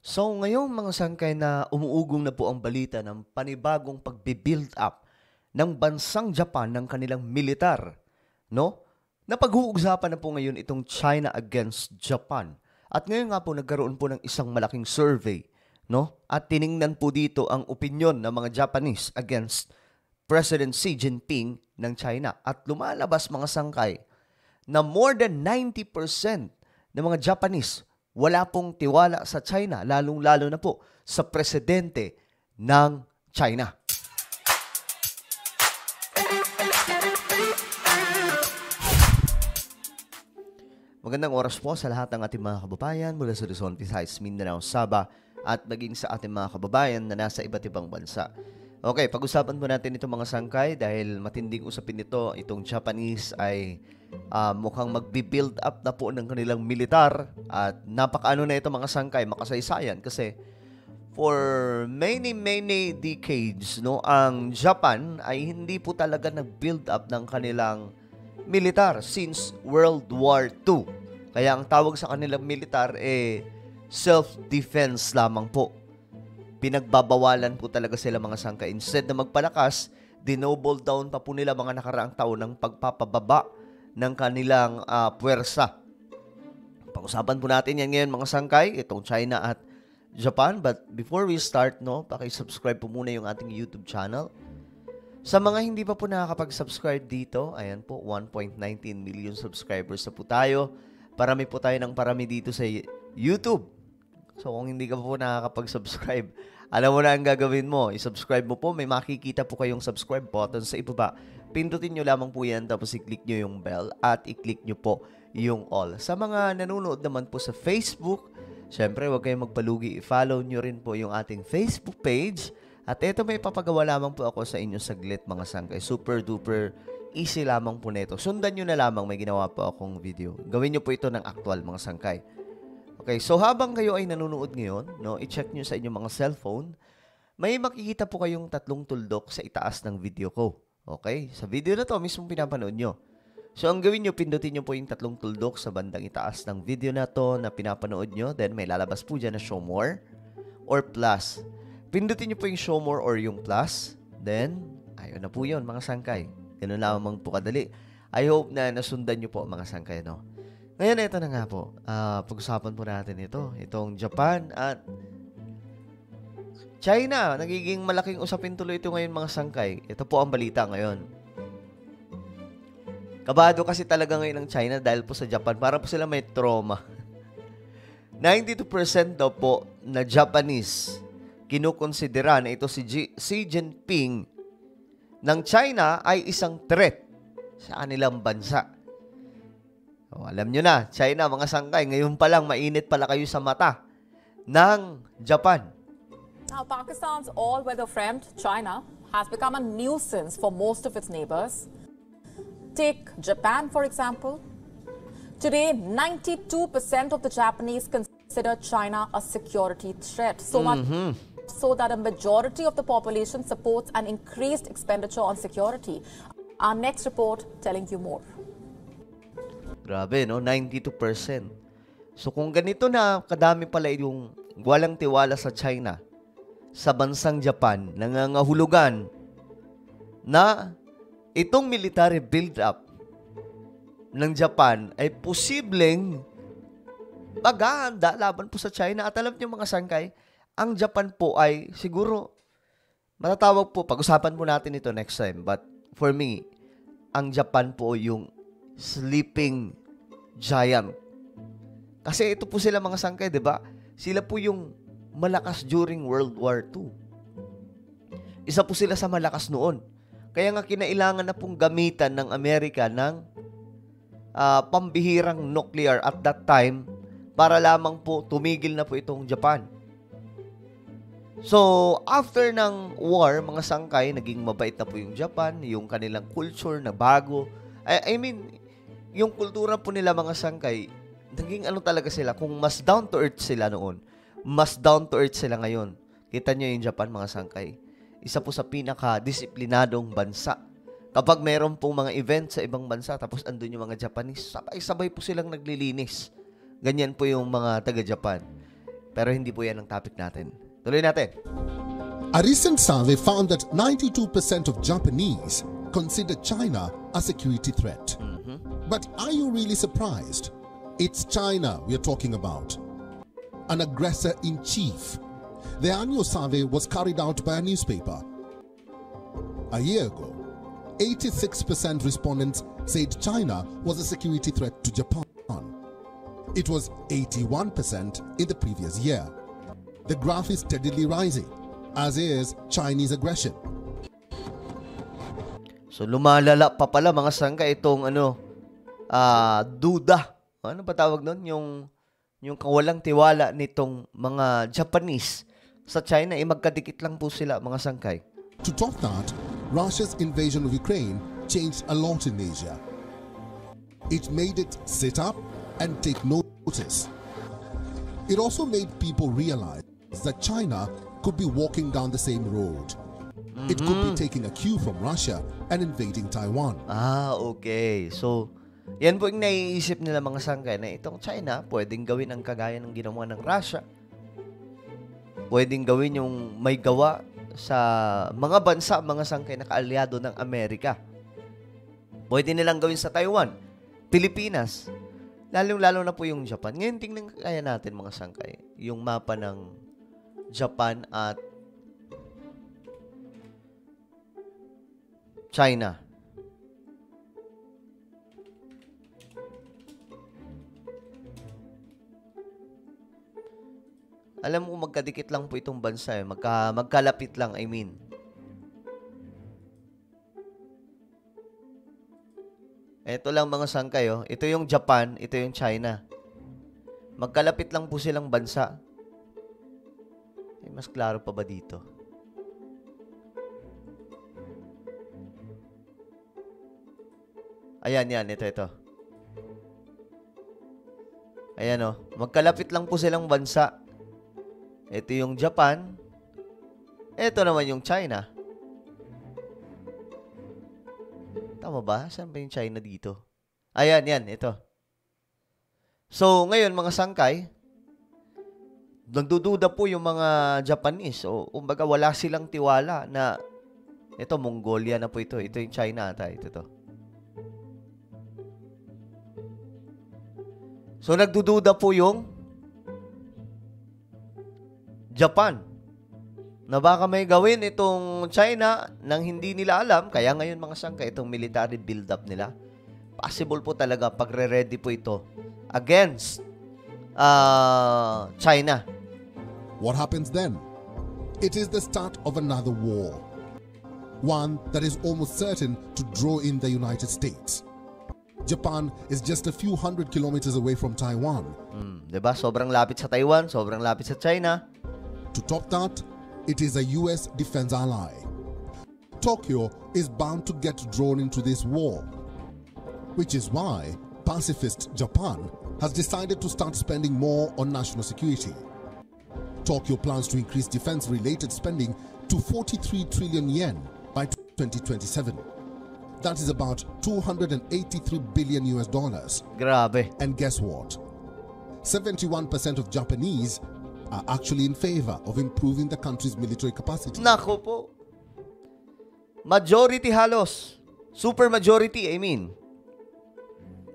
So ngayon mga sangkay na umuugong na po ang balita ng panibagong pagbi-build up ng bansang Japan ng kanilang militar, no? Napag-uusapan na po ngayon itong China against Japan. At ngayon nga po nagkaroon po ng isang malaking survey, no? At tiningnan po dito ang opinyon ng mga Japanese against President Xi Jinping ng China. At lumalabas mga sangkay na more than 90% ng mga Japanese wala pong tiwala sa China, lalong-lalo na po sa presidente ng China. Magandang oras po sa lahat ng ating mga kababayan mula sa Luzon, Visayas, Mindanao, Sabah at maging sa ating mga kababayan na nasa iba't ibang bansa. Okay, pag-usapan po natin itong mga sangkay dahil matinding usapin nito, itong Japanese ay mukhang magbi-build up na po ng kanilang militar at napakaano na ito mga sangkay, makasaysayan kasi for many decades, no, ang Japan ay hindi po talaga nag-build up ng kanilang militar since World War II. Kaya ang tawag sa kanilang militar self-defense lamang po. Pinagbabawalan po talaga sila mga sangkay. Instead na magpalakas, dinoble down pa po nila mga nakaraang taon ng pagpapababa ng kanilang puwersa. Pag-usapan po natin yan ngayon mga sangkay, itong China at Japan. But before we start, no, paki-subscribe po muna yung ating YouTube channel. Sa mga hindi pa po nakakapag-subscribe dito, ayan po, 1.19 million subscribers na po tayo. Parami po tayo ng parami dito sa YouTube. So kung hindi ka po nakakapag-subscribe, alam mo na ang gagawin mo. I-subscribe mo po. May makikita po kayong subscribe button sa ibaba. Pindutin nyo lamang po yan tapos i-click nyo yung bell at i-click nyo po yung all. Sa mga nanonood naman po sa Facebook, syempre huwag kayong magpalugi. I-follow nyo rin po yung ating Facebook page. At ito may papagawa lamang po ako sa inyo saglit mga sangkay. Super duper easy lamang po nito. Sundan nyo na lamang, may ginawa po akong video. Gawin nyo po ito ng actual mga sangkay. Okay, so habang kayo ay nanonood ngayon, no, i-check nyo sa inyong mga cellphone, may makikita po kayong tatlong tuldok sa itaas ng video ko. Okay, sa video na to mismo pinapanood nyo. So ang gawin nyo, pindutin nyo po yung tatlong tuldok sa bandang itaas ng video na to na pinapanood nyo. Then may lalabas po dyan na show more or plus. Pindutin nyo po yung show more or yung plus. Then, ayun na po yun mga sangkay. Ganun lamang po kadali. I hope na nasundan nyo po mga sangkay, no? Ngayon, ito na nga po. Pag-usapan po natin ito. Itong Japan at China. Nagiging malaking usapin tuloy ito ngayon mga sangkay. Ito po ang balita ngayon. Kabado kasi talaga ngayon ng China dahil po sa Japan. Para po sila may trauma. 92% daw po na Japanese kinukonsidera na ito si Xi Jinping ng China ay isang threat sa kanilang bansa. Alam nyo na, China, mga sangkay, ngayon pa lang, mainit pala kayo sa mata ng Japan. Now, Pakistan's all-weather friend, China, has become a nuisance for most of its neighbors. Take Japan, for example. Today, 92% of the Japanese consider China a security threat. So much so that a majority of the population supports an increased expenditure on security. Our next report telling you more. Grabe, no? 92%. So, kung ganito na kadami pala yung walang tiwala sa China, sa bansang Japan, nangangahulugan na itong military build-up ng Japan ay posibleng maghahanda laban po sa China. At alam niyo mga sangkay, ang Japan po ay siguro matatawag po, pag-usapan po natin ito next time. But for me, ang Japan po yung sleeping giant. Kasi ito po sila mga sangkay, 'di ba? Sila po yung malakas during World War II. Isa po sila sa malakas noon. Kaya nga kinailangan na pong gamitan ng Amerika ng pambihirang nuclear at that time para lamang po tumigil na po itong Japan. So, after ng war, mga sangkay, naging mabait na po yung Japan, yung kanilang culture na bago. I mean, yung kultura po nila mga sangkay, naging ano talaga sila, kung mas down to earth sila noon, mas down to earth sila ngayon. Kita nyo yung Japan mga sangkay. Isa po sa pinaka-disiplinadong bansa. Kapag mayroon pong mga event sa ibang bansa, tapos andun yung mga Japanese, sabay-sabay po silang naglilinis. Ganyan po yung mga taga-Japan. Pero hindi po yan ang topic natin. Tuloy natin. A recent survey found that 92% of Japanese consider China a security threat. But are you really surprised? It's China we are talking about, an aggressor in chief. The annual survey was carried out by a newspaper. A year ago, 86% respondents said China was a security threat to Japan. It was 81% in the previous year. The graph is steadily rising, as is Chinese aggression. So lumalala pa pala mga sangka itong duda. Ano ba tawag nun? Yung kawalang tiwala nitong mga Japanese sa China, magkadikit lang po sila mga sangkay. To top that, Russia's invasion of Ukraine changed a lot in Asia. It made it sit up and take notice. It also made people realize that China could be walking down the same road. It could be taking a cue from Russia and invading Taiwan. Okay. So, yan po yung naiisip nila mga sangkay na itong China, pwedeng gawin ang kagaya ng ginawa ng Russia. Pwedeng gawin yung may gawa sa mga bansa, mga sangkay na kaalyado ng Amerika. Pwede nilang gawin sa Taiwan, Pilipinas, lalong-lalo na po yung Japan. Ngayon, tingnan kaya natin mga sangkay, yung mapa ng Japan at China. Alam mo, magkadikit lang po itong bansa. Magkalapit lang, I mean. Ito lang mga sangkay. Ito yung Japan, ito yung China. Magkalapit lang po silang bansa. Mas klaro pa ba dito? Ayan, yan. Ito. Ayan, magkalapit lang po silang bansa. Ito yung Japan. Ito naman yung China. Tama ba? Saan ba yung China dito? Ayan, yan. Ito. So, ngayon, mga sangkay, nagdududa po yung mga Japanese. O, kumbaga, wala silang tiwala na ito, Mongolia na po ito. Ito yung China ata. Ito. So, nagdududa po yung Japan na baka may gawin itong China nang hindi nila alam. Kaya ngayon mga sangkay, itong military build-up nila, possible po talaga pagre-ready po ito against China. What happens then? It is the start of another war. One that is almost certain to draw in the United States. Japan is just a few hundred kilometers away from Taiwan. Diba? Sobrang lapit sa Taiwan, sobrang lapit sa China. To top that, it is a US defense ally. Tokyo is bound to get drawn into this war, which is why pacifist Japan has decided to start spending more on national security. Tokyo plans to increase defense-related spending to 43 trillion yen by 2027. That is about $283 billion US dollars. Grabe. And guess what? 71% of Japanese are actually in favor of improving the country's military capacity. Nako po. Majority halos. Super majority, I mean.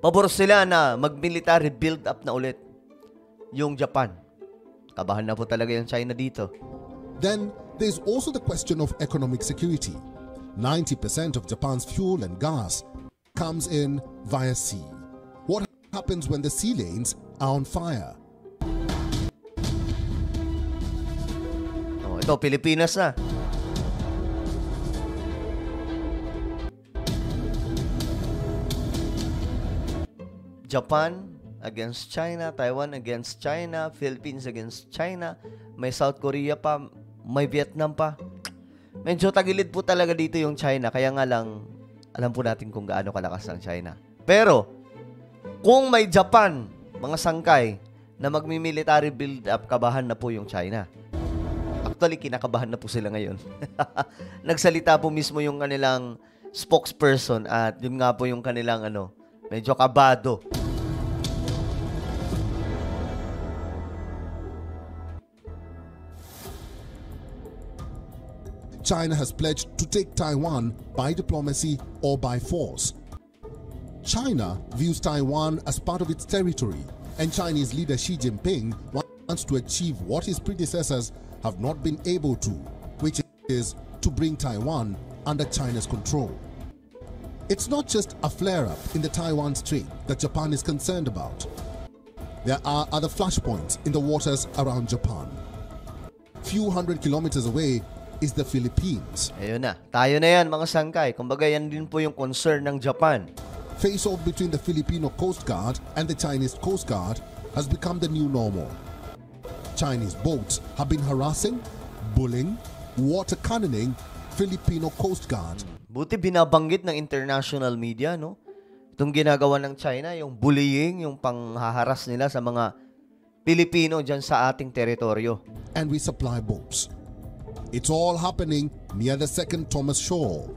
Pabor sila na mag-military build-up na ulit yung Japan. Kabahan na po talaga yung China dito. Then, there's also the question of economic security. 90% of Japan's fuel and gas comes in via sea. What happens when the sea lanes are on fire? Ito, Pilipinas na. Japan against China, Taiwan against China, Philippines against China, may South Korea pa, may Vietnam pa. Medyo tagilid po talaga dito yung China, kaya nga lang, alam po natin kung gaano kalakas ang China. Pero, kung may Japan, mga sangkay, na magmi-military build-up, kabahan na po yung China. Actually, kinakabahan na po sila ngayon. Nagsalita po mismo yung kanilang spokesperson at yun nga po yung kanilang medyo kabado. China has pledged to take Taiwan by diplomacy or by force. China views Taiwan as part of its territory, and Chinese leader Xi Jinping wants to achieve what his predecessors have not been able to, which is to bring Taiwan under China's control. It's not just a flare-up in the Taiwan Strait that Japan is concerned about. There are other flashpoints in the waters around Japan. Few hundred kilometers away is the Philippines. Ayun na. Tayo na yan, mga sangkay. Kumbaga, yan din po yung concern ng Japan. Face-off between the Filipino Coast Guard and the Chinese Coast Guard has become the new normal. Chinese boats have been harassing, bullying, water cannoning Filipino Coast Guard. Buti binabanggit ng international media, no? Itong ginagawa ng China, yung bullying, yung panghaharas nila sa mga Pilipino dyan sa ating teritoryo. And we supply boats. It's all happening near the second Thomas Shoal.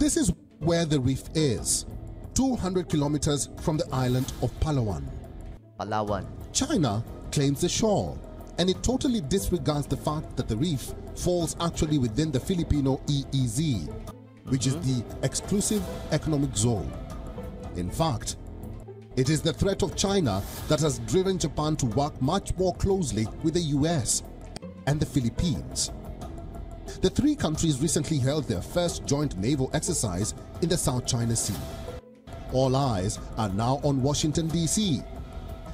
This is where the reef is, 200 kilometers from the island of Palawan. Palawan. China claims the shoal, and it totally disregards the fact that the reef falls actually within the Filipino EEZ, which is the exclusive economic zone. In fact, it is the threat of China that has driven Japan to work much more closely with the US and the Philippines. The three countries recently held their first joint naval exercise in the South China Sea. All eyes are now on Washington, D.C.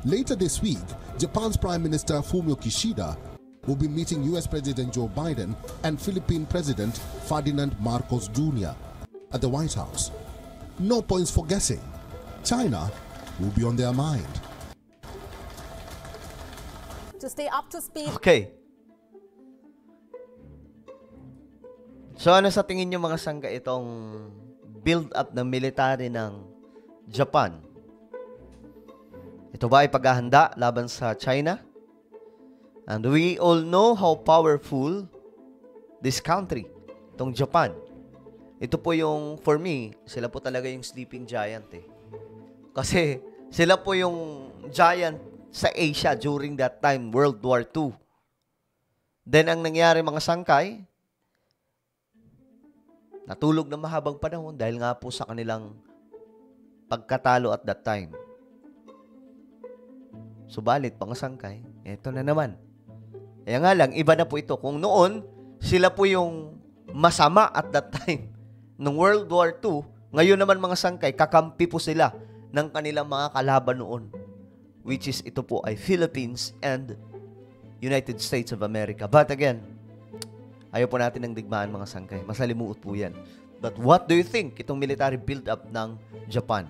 Later this week, Japan's Prime Minister Fumio Kishida will be meeting US President Joe Biden and Philippine President Ferdinand Marcos Jr. at the White House. No points for guessing. China will be on their mind. To stay up to speed. Okay. So ano sa tingin nyo mga sangka itong build-up ng military ng Japan? Ito ba ay paghahanda laban sa China? And we all know how powerful this country, itong Japan. Ito po yung, for me, sila po talaga yung sleeping giant eh. Kasi sila po yung giant sa Asia during that time, World War II. Then ang nangyari mga sangkay, natulog na mahabang panahon dahil nga po sa kanilang pagkatalo at that time. Subalit, mga sangkay, eto na naman. Kaya nga lang, iba na po ito. Kung noon, sila po yung masama at that time ng World War II, ngayon naman mga sangkay, kakampi po sila ng kanilang mga kalaban noon. Which is, ito po ay Philippines and United States of America. But again, ayaw po natin ng digmaan mga sangkay. Masalimuot po yan. But what do you think itong military build-up ng Japan?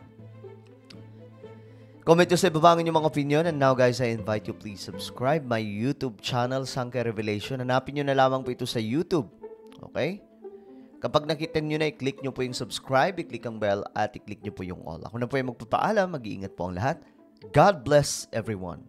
Comment nyo sa ibaba ang inyong mga opinion. And now guys, I invite you please subscribe my YouTube channel, Sangkay Revelation. Hanapin nyo na lamang po ito sa YouTube. Okay? Kapag nakita nyo na, i-click nyo po yung subscribe, i-click ang bell, at i-click nyo po yung all. Ako na po yung magpapaalam. Mag-iingat po ang lahat. God bless everyone.